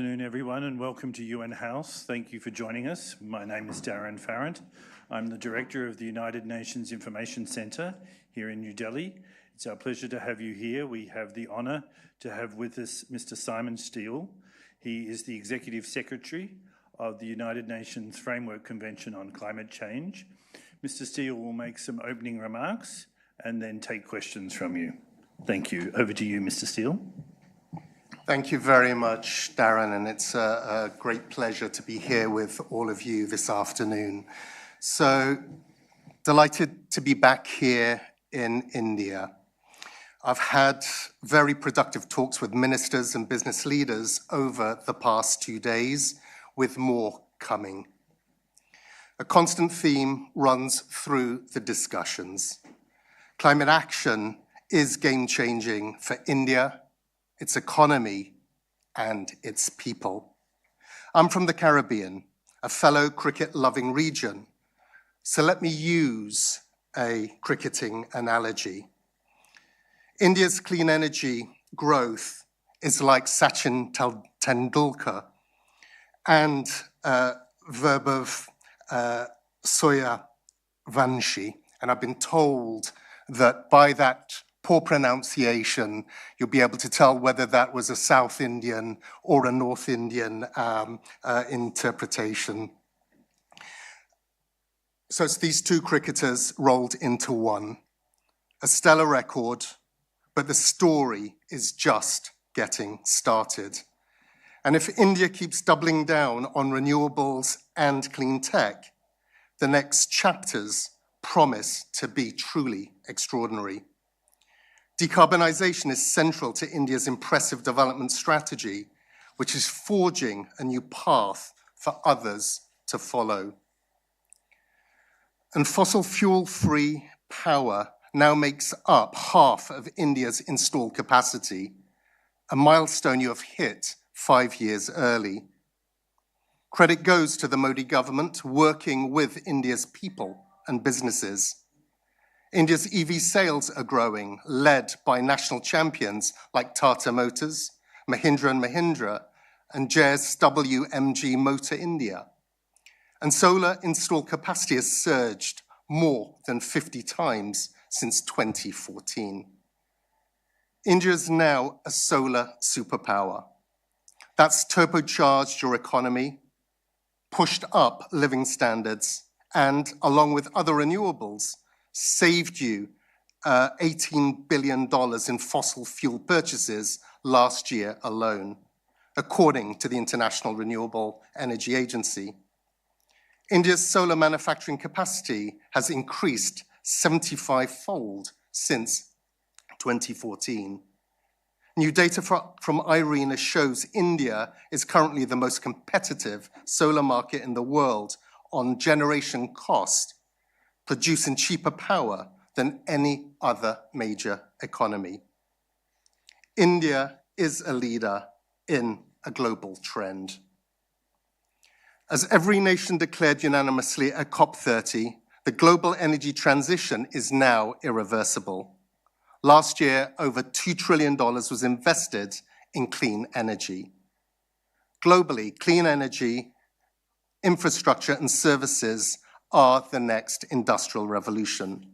Afternoon, everyone, and welcome to UN House. Thank you for joining us. My name is Darren Farrant. I'm the Director of the United Nations Information Centre here in New Delhi. It's our pleasure to have you here. We have the honour to have with us Mr. Simon Stiell. He is the Executive Secretary of the United Nations Framework Convention on Climate Change. Mr. Stiell will make some opening remarks and then take questions from you. Thank you. Over to you, Mr. Stiell. Thank you very much, Darren, and it's a great pleasure to be here with all of you this afternoon. So, delighted to be back here in India. I've had very productive talks with ministers and business leaders over the past 2 days, with more coming. A constant theme runs through the discussions. Climate action is game-changing for India, its economy, and its people. I'm from the Caribbean, a fellow cricket-loving region, so let me use a cricketing analogy. India's clean energy growth is like Sachin Tendulkar and Vaibhav Soyavanshi, and I've been told that by that poor pronunciation, you'll be able to tell whether that was a South Indian or a North Indian interpretation. So it's these two cricketers rolled into one. A stellar record, but the story is just getting started. And if India keeps doubling down on renewables and clean tech, the next chapters promise to be truly extraordinary. Decarbonisation is central to India's impressive development strategy, which is forging a new path for others to follow. And fossil fuel-free power now makes up half of India's installed capacity, a milestone you have hit 5 years early. Credit goes to the Modi government working with India's people and businesses. India's EV sales are growing, led by national champions like Tata Motors, Mahindra & Mahindra, and JSW MG Motor India. And solar installed capacity has surged more than 50 times since 2014. India is now a solar superpower. That's turbocharged your economy, pushed up living standards, and along with other renewables, saved you $18 billion in fossil fuel purchases last year alone, according to the International Renewable Energy Agency. India's solar manufacturing capacity has increased 75-fold since 2014. New data from IRENA shows India is currently the most competitive solar market in the world on generation cost, producing cheaper power than any other major economy. India is a leader in a global trend. As every nation declared unanimously at COP30, the global energy transition is now irreversible. Last year, over $2 trillion was invested in clean energy. Globally, clean energy, infrastructure, and services are the next industrial revolution.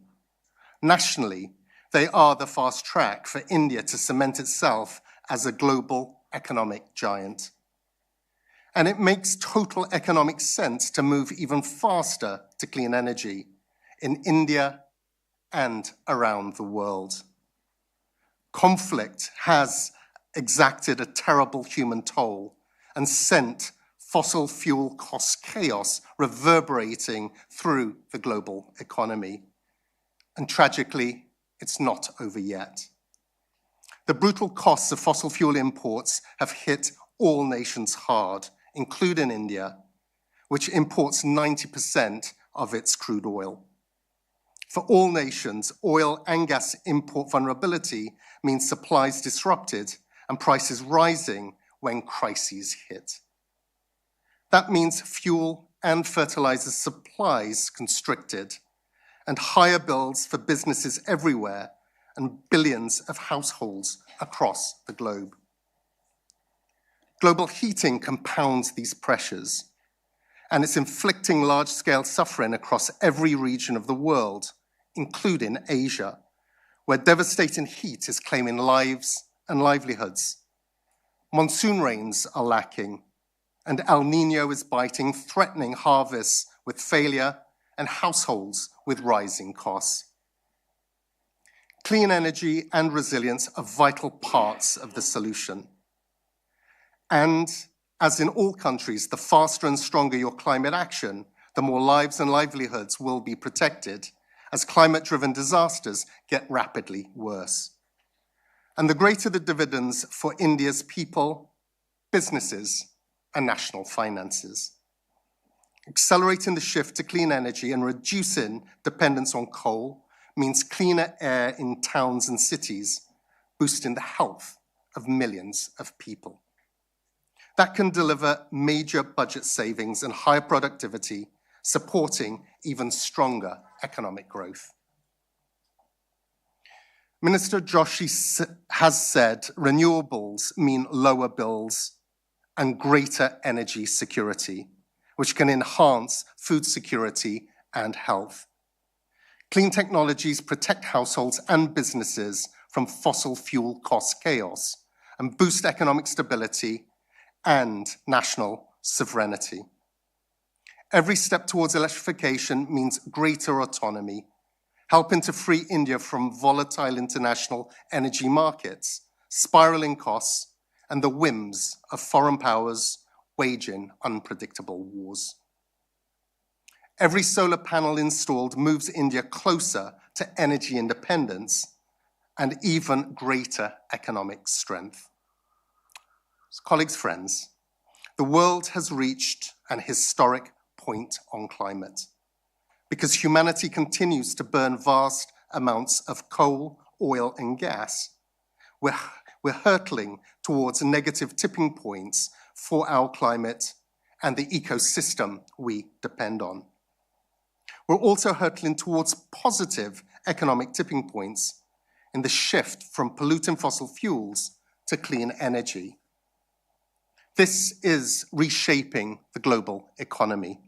Nationally, they are the fast track for India to cement itself as a global economic giant. And it makes total economic sense to move even faster to clean energy in India and around the world. Conflict has exacted a terrible human toll and sent fossil fuel cost chaos reverberating through the global economy. And tragically, it's not over yet. The brutal costs of fossil fuel imports have hit all nations hard, including India, which imports 90% of its crude oil. For all nations, oil and gas import vulnerability means supplies disrupted and prices rising when crises hit. That means fuel and fertilizer supplies constricted and higher bills for businesses everywhere and billions of households across the globe. Global heating compounds these pressures, and it's inflicting large-scale suffering across every region of the world, including Asia, where devastating heat is claiming lives and livelihoods. Monsoon rains are lacking, and El Niño is biting, threatening harvests with failure and households with rising costs. Clean energy and resilience are vital parts of the solution. And as in all countries, the faster and stronger your climate action, the more lives and livelihoods will be protected as climate-driven disasters get rapidly worse. And the greater the dividends for India's people, businesses, and national finances. Accelerating the shift to clean energy and reducing dependence on coal means cleaner air in towns and cities, boosting the health of millions of people. That can deliver major budget savings and higher productivity, supporting even stronger economic growth. Minister Joshi has said renewables mean lower bills and greater energy security, which can enhance food security and health. Clean technologies protect households and businesses from fossil fuel cost chaos and boost economic stability and national sovereignty. Every step towards electrification means greater autonomy, helping to free India from volatile international energy markets, spiraling costs, and the whims of foreign powers waging unpredictable wars. Every solar panel installed moves India closer to energy independence and even greater economic strength. Colleagues, friends, the world has reached an historic point on climate because humanity continues to burn vast amounts of coal, oil, and gas. We're hurtling towards negative tipping points for our climate and the ecosystem we depend on. We're also hurtling towards positive economic tipping points in the shift from polluting fossil fuels to clean energy. This is reshaping the global economy.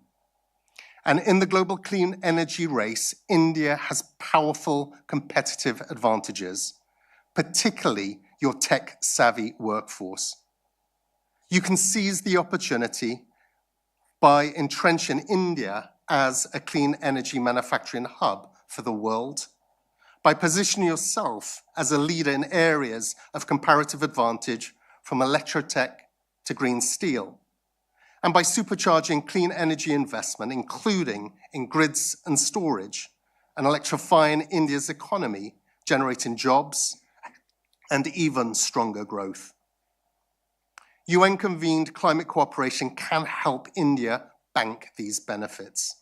And in the global clean energy race, India has powerful competitive advantages, particularly your tech-savvy workforce. You can seize the opportunity by entrenching India as a clean energy manufacturing hub for the world, by positioning yourself as a leader in areas of comparative advantage from electrotech to green steel, and by supercharging clean energy investment, including in grids and storage, and electrifying India's economy, generating jobs and even stronger growth. UN-convened climate cooperation can help India bank these benefits.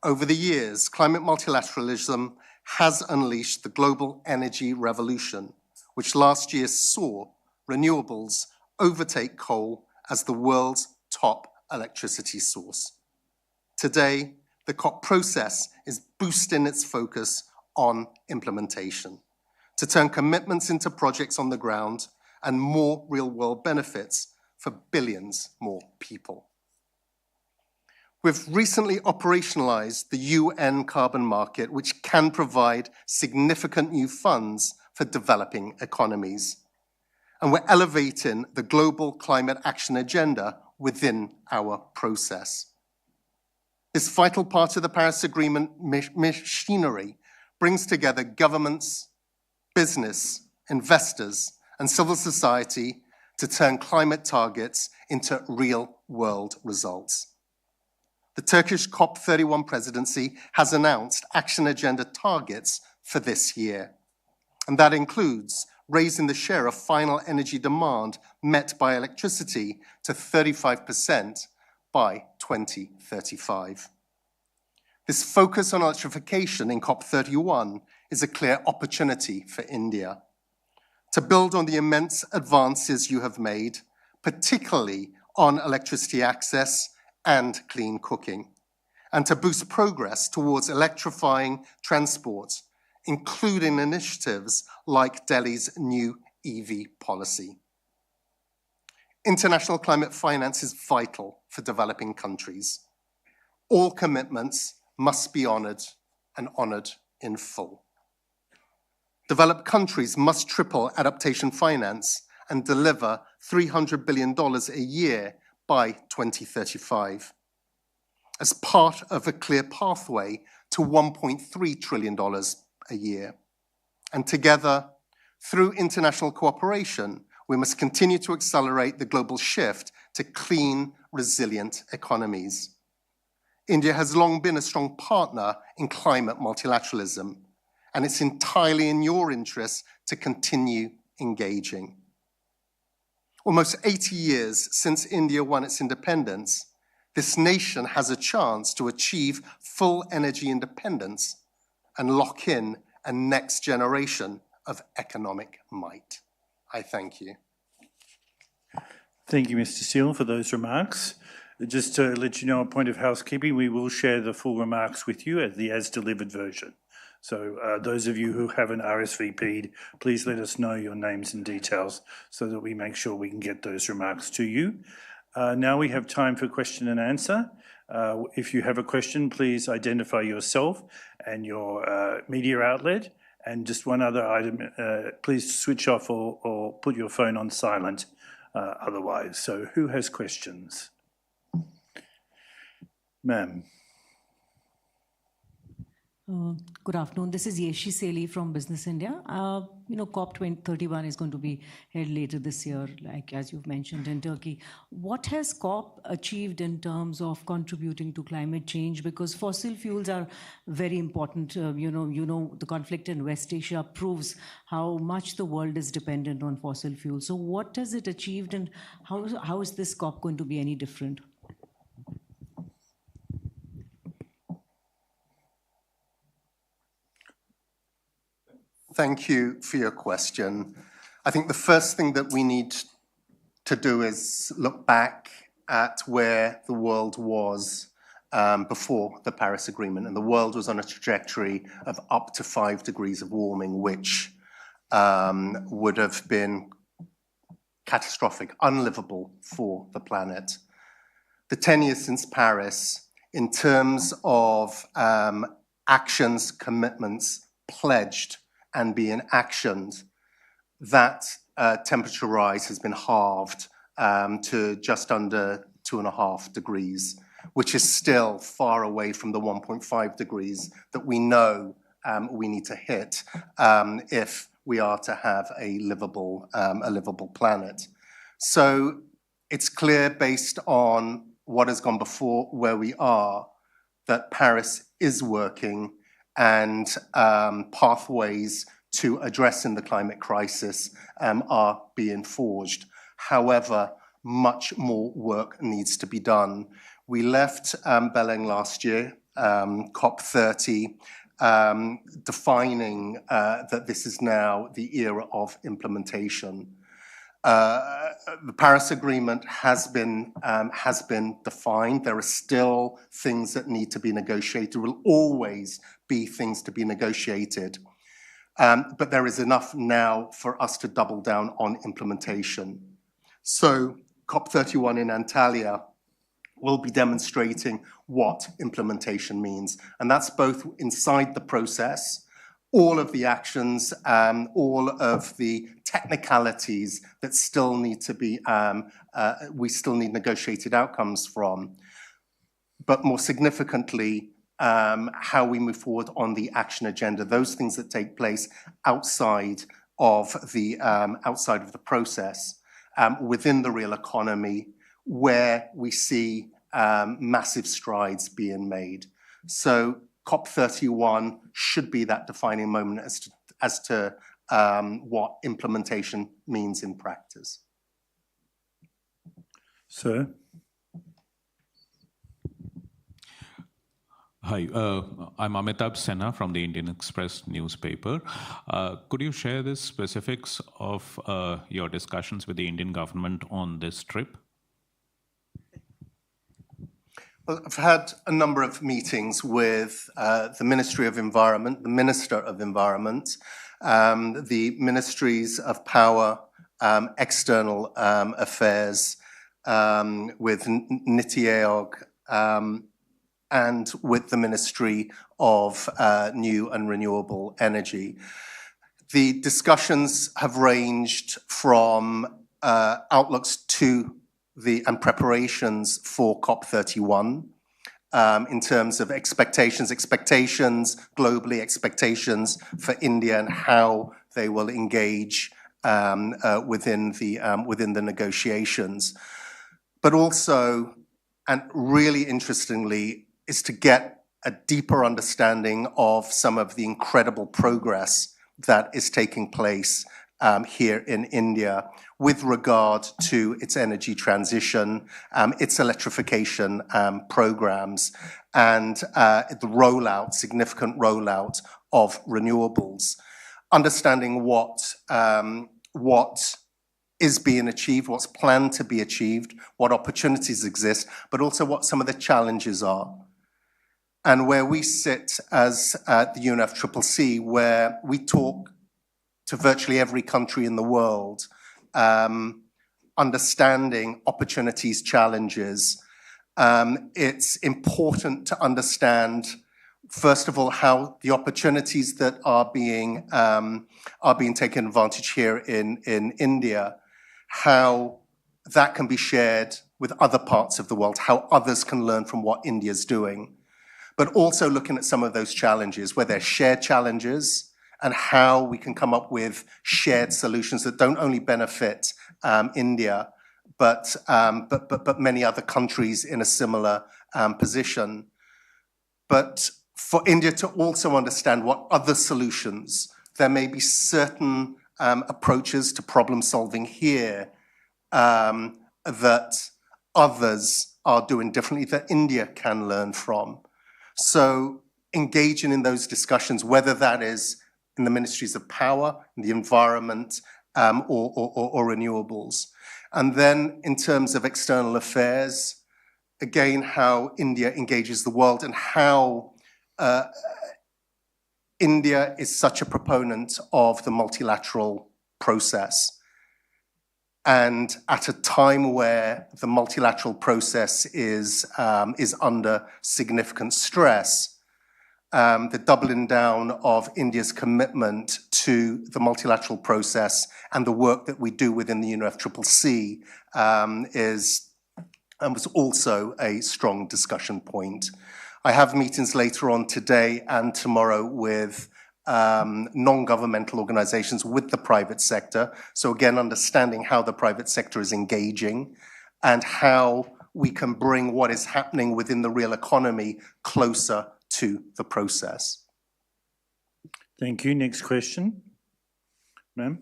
Over the years, climate multilateralism has unleashed the global energy revolution, which last year saw renewables overtake coal as the world's top electricity source. Today, the COP process is boosting its focus on implementation to turn commitments into projects on the ground and more real-world benefits for billions more people. We've recently operationalized the UN carbon market, which can provide significant new funds for developing economies. And we're elevating the global climate action agenda within our process. This vital part of the Paris Agreement machinery brings together governments, business, investors, and civil society to turn climate targets into real-world results. The Turkish COP31 presidency has announced action agenda targets for this year, and that includes raising the share of final energy demand met by electricity to 35% by 2035. This focus on electrification in COP31 is a clear opportunity for India to build on the immense advances you have made, particularly on electricity access and clean cooking, and to boost progress towards electrifying transport, including initiatives like Delhi's new EV policy. International climate finance is vital for developing countries. All commitments must be honoured and honoured in full. Developed countries must triple adaptation finance and deliver $300 billion a year by 2035 as part of a clear pathway to $1.3 trillion a year. And together, through international cooperation, we must continue to accelerate the global shift to clean, resilient economies. India has long been a strong partner in climate multilateralism, and it's entirely in your interest to continue engaging. Almost 80 years since India won its independence, this nation has a chance to achieve full energy independence and lock in a next generation of economic might. I thank you. Thank you, Mr. Stiell, for those remarks. Just to let you know, a point of housekeeping, we will share the full remarks with you as the as-delivered version. So those of you who haven't RSVP'd, please let us know your names and details so that we make sure we can get those remarks to you. Now we have time for question and answer. If you have a question, please identify yourself and your media outlet. And just one other item, please switch off or put your phone on silent otherwise. So who has questions? Ma'am. Good afternoon. This is Yeshi Seli from Business India. COP 31 is going to be held later this year, like as you've mentioned, in Turkey. What has COP achieved in terms of contributing to climate change? Because fossil fuels are very important. The conflict in West Asia proves how much the world is dependent on fossil fuels. So what has it achieved, and how is this COP going to be any different? Thank you for your question. I think the first thing that we need to do is look back at where the world was before the Paris Agreement. And the world was on a trajectory of up to 5 degrees of warming, which would have been catastrophic, unlivable for the planet. The 10 years since Paris, in terms of actions, commitments pledged and being actioned, that temperature rise has been halved to just under 2.5 degrees, which is still far away from the 1.5 degrees that we know we need to hit if we are to have a livable planet. So it's clear, based on what has gone before where we are, that Paris is working, and pathways to addressing the climate crisis are being forged. However, much more work needs to be done. We left Belém last year, COP30, defining that this is now the era of implementation. The Paris Agreement has been defined. There are still things that need to be negotiated. There will always be things to be negotiated. But there is enough now for us to double down on implementation. So COP31 in Antalya will be demonstrating what implementation means. And that's both inside the process, all of the actions, all of the technicalities that still need to be, we still need negotiated outcomes from. But more significantly, how we move forward on the action agenda, those things that take place outside of the process, within the real economy, where we see massive strides being made. So COP31 should be that defining moment as to what implementation means in practice. Sir? Hi, I'm Amitabh Senna from the Indian Express newspaper. Could you share the specifics of your discussions with the Indian government on this trip? Well, I've had a number of meetings with the Ministry of Environment, the Minister of Environment, the Ministries of Power external affairs, with Niti Aayog, and with the Ministry of New and Renewable Energy. The discussions have ranged from outlooks to and preparations for COP31 in terms of expectations globally, expectations for India and how they will engage within the negotiations. But also, and really interestingly, is to get a deeper understanding of some of the incredible progress that is taking place here in India with regard to its energy transition, its electrification programs, and the significant rollout of renewables. Understanding what is being achieved, what's planned to be achieved, what opportunities exist, but also what some of the challenges are. And where we sit as the UNFCCC, where we talk to virtually every country in the world, understanding opportunities, challenges, it's important to understand, first of all, how the opportunities that are being taken advantage here in India, how that can be shared with other parts of the world, how others can learn from what India's doing, but also looking at some of those challenges, where they're shared challenges, and how we can come up with shared solutions that don't only benefit India, but many other countries in a similar position. But for India to also understand what other solutions, there may be certain approaches to problem solving here that others are doing differently that India can learn from. So engaging in those discussions, whether that is in the ministries of power, in the environment, or renewables. And then in terms of external affairs, again, how India engages the world and how India is such a proponent of the multilateral process. And at a time where the multilateral process is under significant stress, the doubling down of India's commitment to the multilateral process and the work that we do within the UNFCCC was also a strong discussion point. I have meetings later on today and tomorrow with non-governmental organizations, with the private sector. So again, understanding how the private sector is engaging and how we can bring what is happening within the real economy closer to the process. Thank you. Next question, ma'am.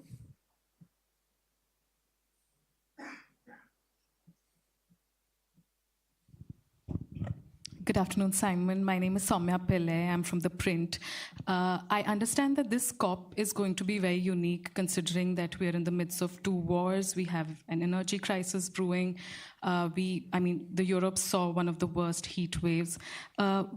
Good afternoon, Simon. My name is Soumya Pillai. I'm from The Print. I understand that this COP is going to be very unique, considering that we are in the midst of two wars. We have an energy crisis brewing. The Europe saw one of the worst heat waves.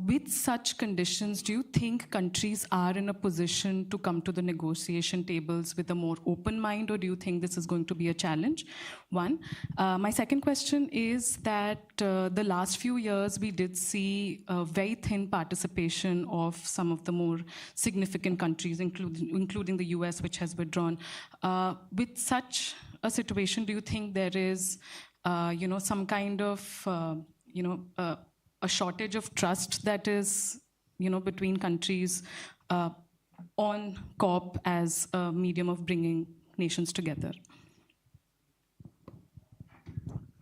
With such conditions, do you think countries are in a position to come to the negotiation tables with a more open mind, or do you think this is going to be a challenge? One. My second question is that the last few years we did see a very thin participation of some of the more significant countries, including the US, which has withdrawn. With such a situation, do you think there is some kind of, a shortage of trust that is, between countries on COP as a medium of bringing nations together?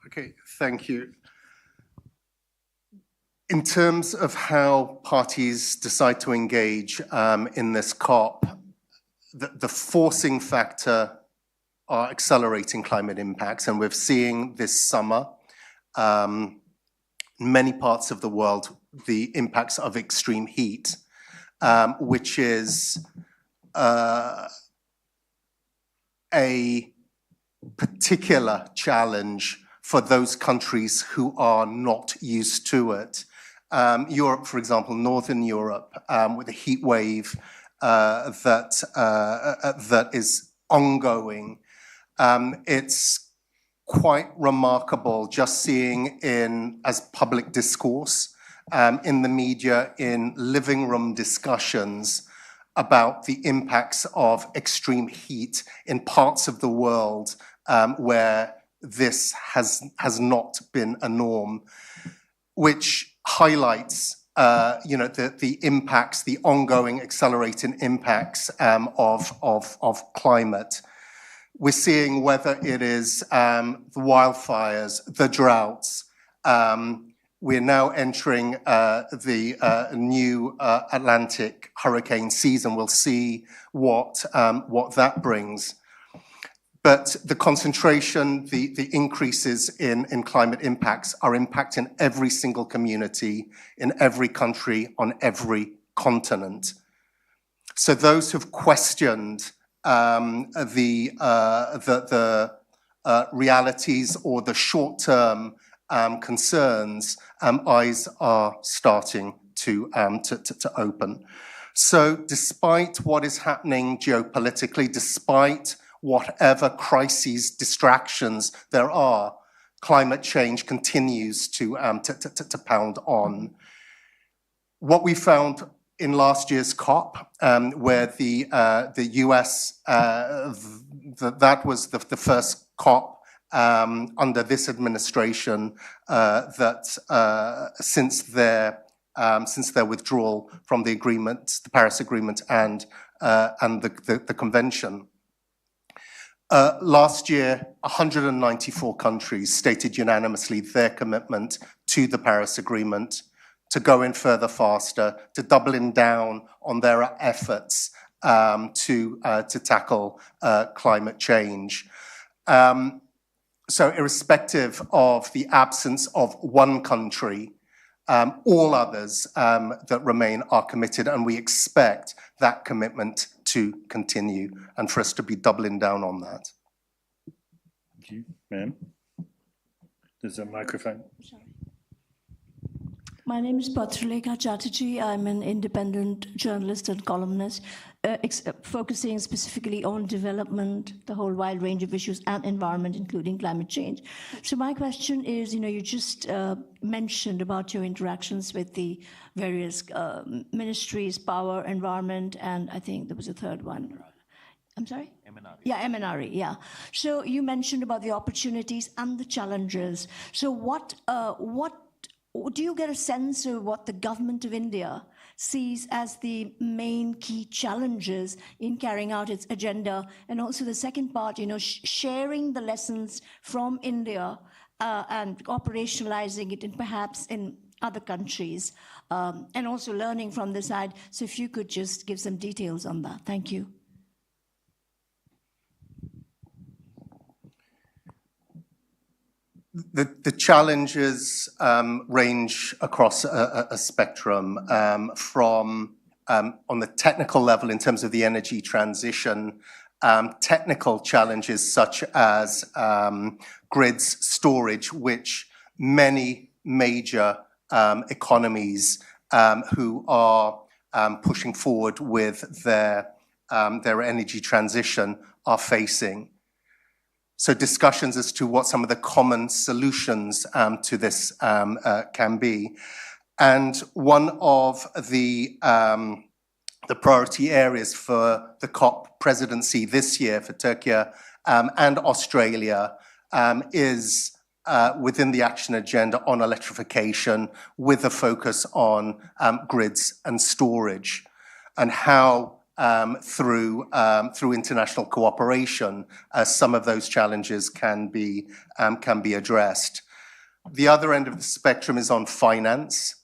Okay, thank you. In terms of how parties decide to engage in this COP, the forcing factor are accelerating climate impacts, and we're seeing this summer in many parts of the world the impacts of extreme heat, which is a particular challenge for those countries who are not used to it. Europe, for example, Northern Europe, with a heat wave that is ongoing, It's quite remarkable just seeing as public discourse, in the media, in living room discussions about the impacts of extreme heat in parts of the world where this has not been a norm, which highlights the impacts, the ongoing accelerating impacts of climate. We're seeing whether it is the wildfires, the droughts. We're now entering the new Atlantic hurricane season. We'll see what that brings. But the concentration, the increases in climate impacts are impacting every single community in every country on every continent. So those who've questioned the realities or the short-term concerns, eyes are starting to open. So despite what is happening geopolitically, despite whatever crises, distractions there are, climate change continues to pound on. What we found in last year's COP, where the US, that was the first COP under this administration that since their withdrawal from the agreement, the Paris Agreement, and the convention. Last year, 194 countries stated unanimously their commitment to the Paris Agreement, to go in further faster, to doubling down on their efforts to tackle climate change. So irrespective of the absence of one country, all others that remain are committed, and we expect that commitment to continue and for us to be doubling down on that. Thank you, ma'am. There's a microphone. Sorry. My name is Patruleka Chatterjee. I'm an independent journalist and columnist, focusing specifically on development, the whole wide range of issues, and environment, including climate change. So my question is, you just mentioned about your interactions with the various ministries, power, environment, and I think there was a third one. I'm sorry? MNRE. Yeah, MNRE, yeah. So you mentioned about the opportunities and the challenges. So what do you get a sense of what the government of India sees as the main key challenges in carrying out its agenda? And also the second part, sharing the lessons from India and operationalizing it in perhaps in other countries, and also learning from the side. So if you could just give some details on that. Thank you. The challenges range across a spectrum from on the technical level in terms of the energy transition, technical challenges such as grids storage, which many major economies who are pushing forward with their energy transition are facing. So discussions as to what some of the common solutions to this can be. And one of the priority areas for the COP presidency this year for Turkey and Australia is within the action agenda on electrification, with a focus on grids and storage, and how through international cooperation, some of those challenges can be addressed. The other end of the spectrum is on finance.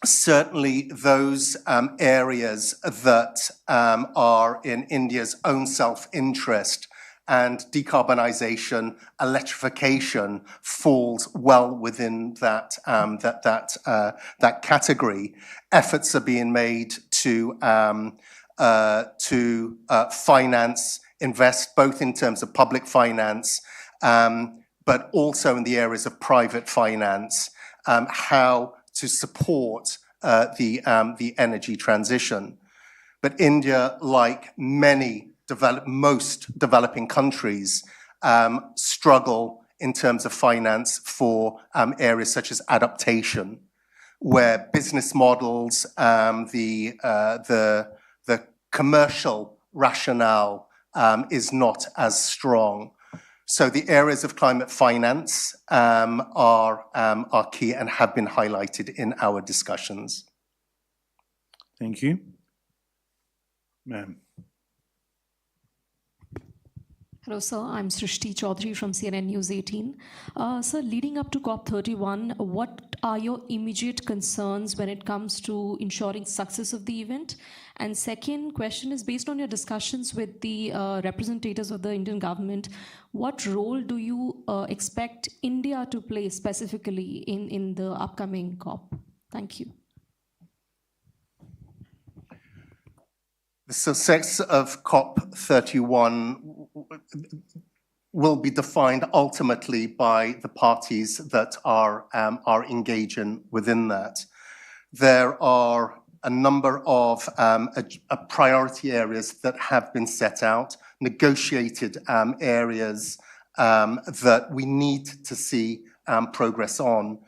Certainly those areas that are in India's own self-interest, and decarbonization, electrification falls well within that category. Efforts are being made to finance, invest both in terms of public finance, but also in the areas of private finance, how to support the energy transition. But India, like many most developing countries struggle in terms of finance for areas such as adaptation, where business models, the commercial rationale is not as strong. So the areas of climate finance are key and have been highlighted in our discussions. Thank you. Ma'am. Hello, sir. I'm Srishti Chaudhary from CNN News 18. Sir, leading up to COP31, what are your immediate concerns when it comes to ensuring success of the event? And second question is, based on your discussions with the representatives of the Indian government, what role do you expect India to play specifically in the upcoming COP? Thank you. The success of COP31 will be defined ultimately by the parties that are engaging within that. There are a number of priority areas that have been set out, negotiated areas that we need to see progress on.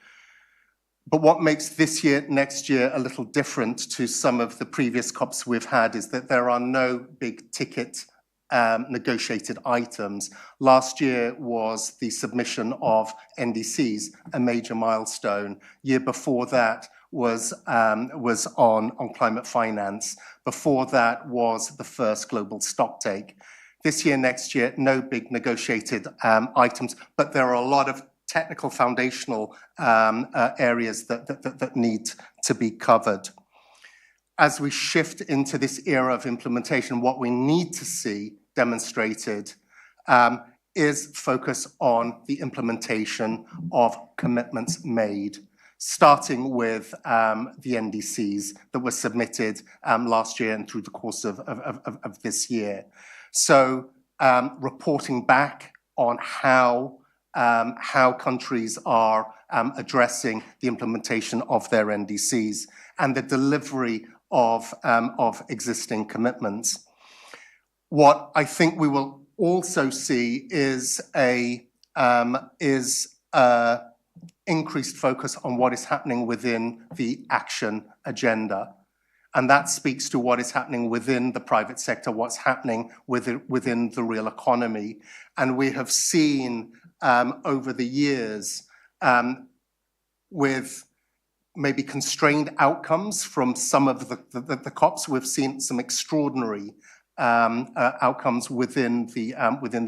But what makes this year, next year, a little different to some of the previous COPs we've had is that there are no big ticket negotiated items. Last year was the submission of NDCs, a major milestone. Year before that was on climate finance. Before that was the first global stocktake. This year, next year, no big negotiated items, but there are a lot of technical foundational areas that need to be covered. As we shift into this era of implementation, what we need to see demonstrated is focus on the implementation of commitments made, starting with the NDCs that were submitted last year and through the course of this year. So reporting back on how countries are addressing the implementation of their NDCs and the delivery of existing commitments. What I think we will also see is a increased focus on what is happening within the action agenda. And that speaks to what is happening within the private sector, what's happening within the real economy. And we have seen over the years with maybe constrained outcomes from some of the COPs, we've seen some extraordinary outcomes within the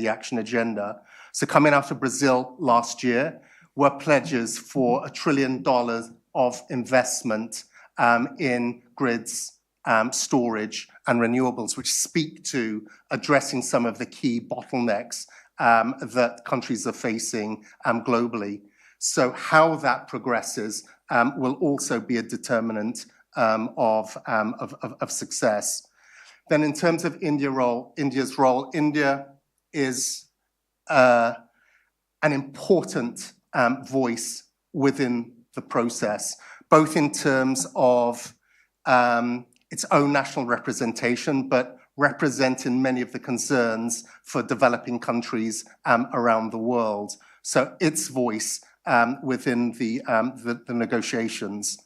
action agenda. So coming out of Brazil last year were pledges for $1 trillion of investment in grids, storage and renewables, which speak to addressing some of the key bottlenecks that countries are facing globally. So how that progresses will also be a determinant of success. Then in terms of India's role, India is an important voice within the process, both in terms of its own national representation, but representing many of the concerns for developing countries around the world. So its voice within the negotiations,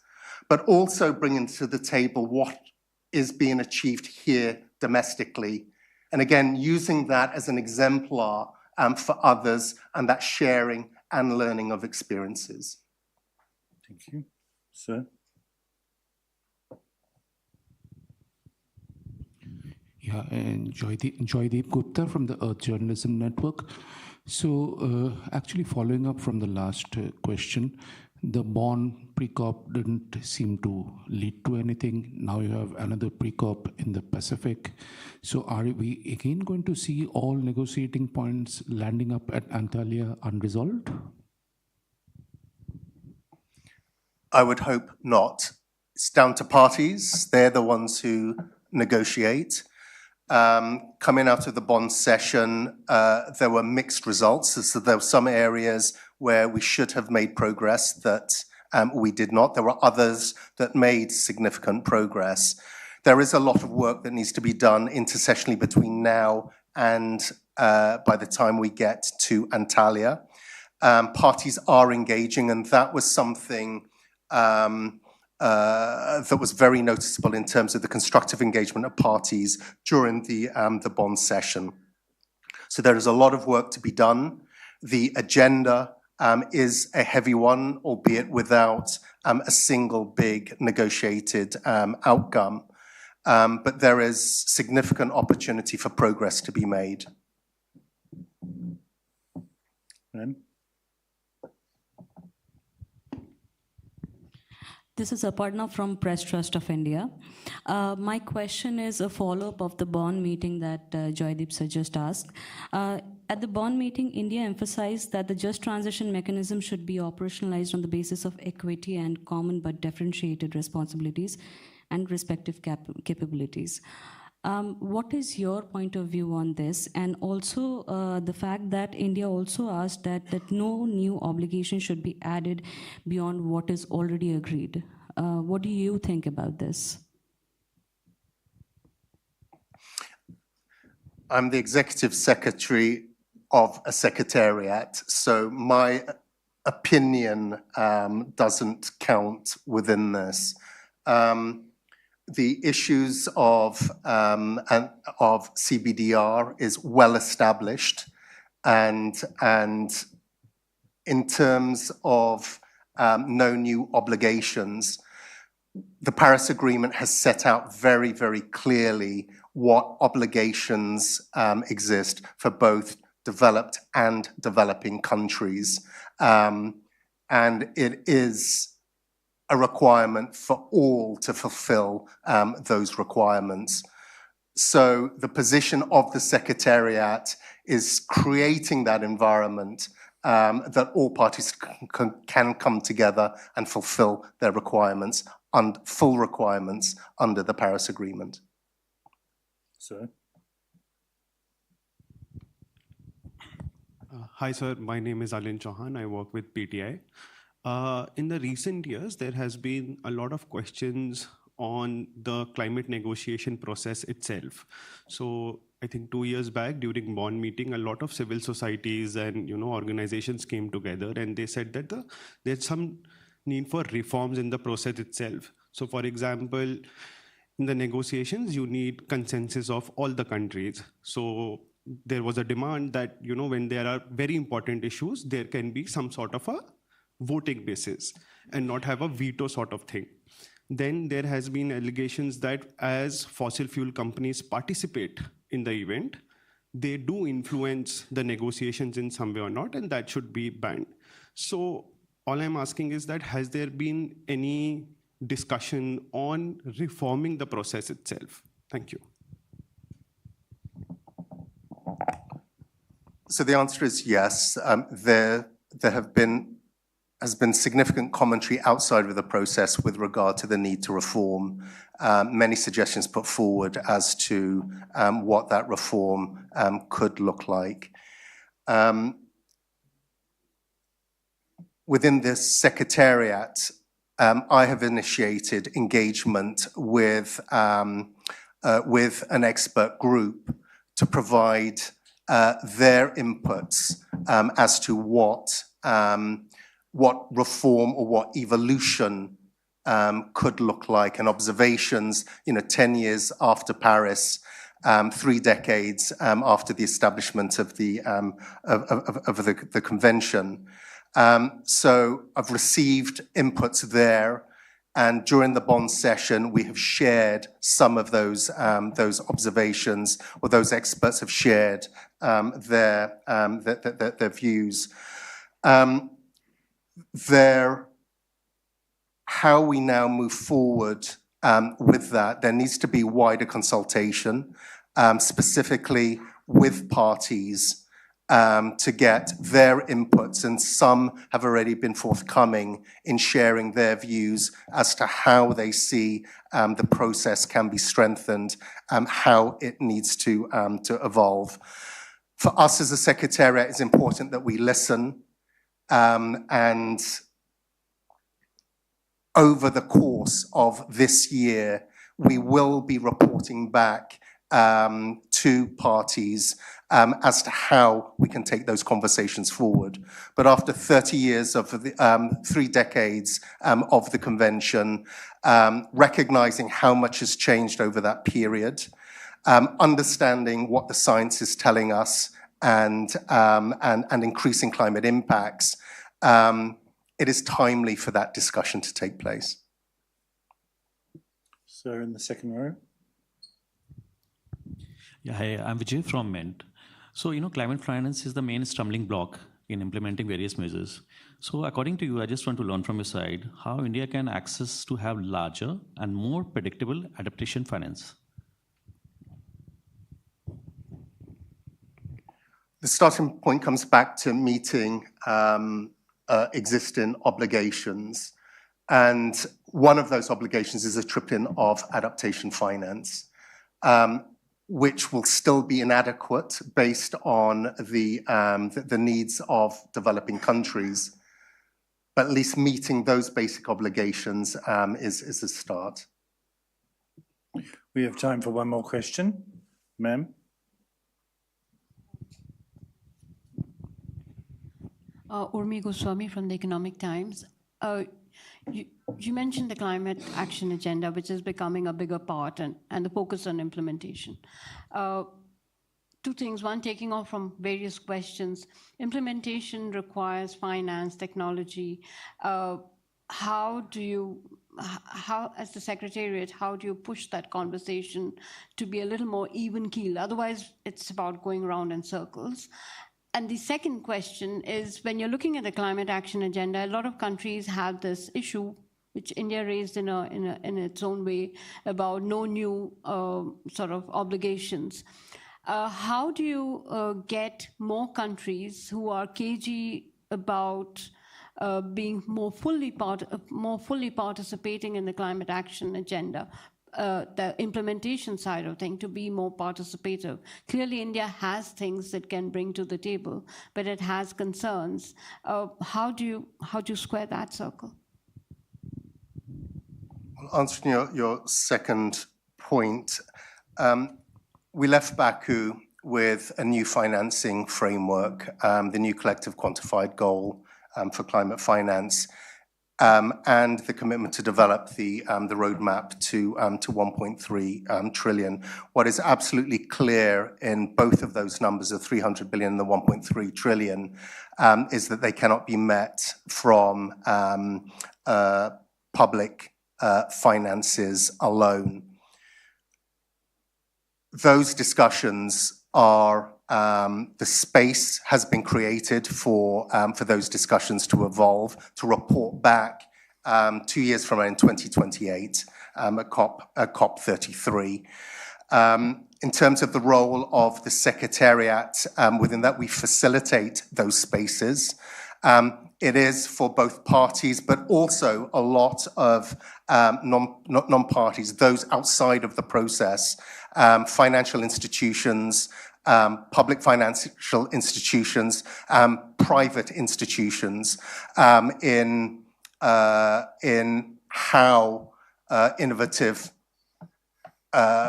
but also bringing to the table what is being achieved here domestically. And again, using that as an exemplar for others and that sharing and learning of experiences. Thank you. Sir? Yeah, and Joydeep Gupta from the Earth Journalism Network. So actually following up from the last question, the Bonn pre-COP didn't seem to lead to anything. Now you have another pre-COP in the Pacific. So are we again going to see all negotiating points landing up at Antalya unresolved? I would hope not. It's down to parties. They're the ones who negotiate. Coming out of the Bonn session, there were mixed results. So there were some areas where we should have made progress that we did not. There were others that made significant progress. there is a lot of work that needs to be done intersessionally between now and by the time we get to Antalya. Parties are engaging, and that was something that was very noticeable in terms of the constructive engagement of parties during the Bonn session. So there is a lot of work to be done. The agenda is a heavy one, albeit without a single big negotiated outcome. But there is significant opportunity for progress to be made. This is Aparna from Press Trust of India. My question is a follow-up of the Bonn meeting that Joydeep sir just asked. At the Bonn meeting, India emphasized that the just transition mechanism should be operationalized on the basis of equity and common but differentiated responsibilities and respective capabilities. What is your point of view on this? And also the fact that India also asked that no new obligation should be added beyond what is already agreed. What do you think about this? I'm the executive secretary of a secretariat, so my opinion doesn't count within this. The issues of CBDR is well established, and in terms of no new obligations, the Paris Agreement has set out very, very clearly what obligations exist for both developed and developing countries, and it is a requirement for all to fulfill those requirements. So the position of the Secretariat is creating that environment that all parties can come together and fulfill their requirements, and full requirements under the Paris Agreement. Sir? Hi, sir. My name is Alin Chauhan. I work with PTI. In the recent years, there has been a lot of questions on the climate negotiation process itself. So I think 2 years back during Bonn meeting, a lot of civil societies and organizations came together, and they said that there's some need for reforms in the process itself. So for example, in the negotiations, you need consensus of all the countries. So there was a demand that when there are very important issues, there can be some sort of a voting basis and not have a veto sort of thing. Then there has been allegations that as fossil fuel companies participate in the event, they do influence the negotiations in some way or not, and that should be banned. So all I'm asking is that has there been any discussion on reforming the process itself? Thank you. So the answer is yes. There has been significant commentary outside of the process with regard to the need to reform. Many suggestions put forward as to what that reform could look like. Within this secretariat, I have initiated engagement with an expert group to provide their inputs as to what reform or what evolution could look like, and observations, 10 years after Paris, 3 decades after the establishment of the convention. So I've received inputs there, and during the Bonn session, we have shared some of those observations, or those experts have shared their views. How we now move forward with that, there needs to be wider consultation, specifically with parties, to get their inputs, and some have already been forthcoming in sharing their views as to how they see the process can be strengthened, how it needs to evolve. For us as a secretariat, it's important that we listen, and over the course of this year, we will be reporting back to parties as to how we can take those conversations forward. But after 30 years of the 3 decades of the convention, recognizing how much has changed over that period, understanding what the science is telling us, and increasing climate impacts, it is timely for that discussion to take place. So in the second row. Yeah, hi, I'm Vijay from Mint. So, climate finance is the main stumbling block in implementing various measures. So according to you, I just want to learn from your side how India can access to have larger and more predictable adaptation finance. The starting point comes back to meeting existing obligations. And one of those obligations is a tripling of adaptation finance, which will still be inadequate based on the needs of developing countries. But at least meeting those basic obligations is a start. We have time for one more question. Ma'am. Urmi Goswami from the Economic Times. You mentioned the climate action agenda, which is becoming a bigger part, and the focus on implementation. 2 things. One, taking off from various questions. Implementation requires finance, technology. How, as the Secretariat, how do you push that conversation to be a little more even keel? Otherwise, it's about going around in circles. And the second question is, when you're looking at the climate action agenda, a lot of countries have this issue, which India raised in its own way, about no new sort of obligations. How do you get more countries who are cagey about being more fully participating in the climate action agenda, the implementation side of things, to be more participative? Clearly, India has things that can bring to the table, but it has concerns. How do you square that circle? Well, answering your second point, we left Baku with a new financing framework, the new collective quantified goal for climate finance, and the commitment to develop the roadmap to 1.3 trillion. What is absolutely clear in both of those numbers, the 300 billion and the 1.3 trillion, is that they cannot be met from public finances alone. Those discussions are, the space has been created for those discussions to evolve, to report back 2 years from now in 2028 at COP33. In terms of the role of the Secretariat, within that we facilitate those spaces. It is for both parties, but also a lot of non-parties, those outside of the process, financial institutions, public financial institutions, private institutions, in how innovative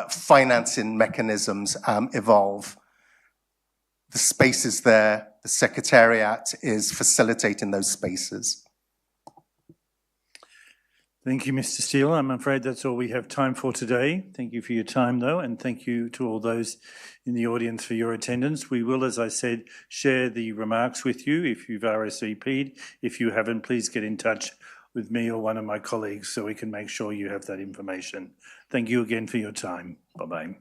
financing mechanisms evolve. The space is there. The Secretariat is facilitating those spaces. Thank you, Mr. Stiell. I'm afraid that's all we have time for today. Thank you for your time, though, and thank you to all those in the audience for your attendance. We will, as I said, share the remarks with you if you've RSVP'd. If you haven't, please get in touch with me or one of my colleagues so we can make sure you have that information. Thank you again for your time. Bye-bye.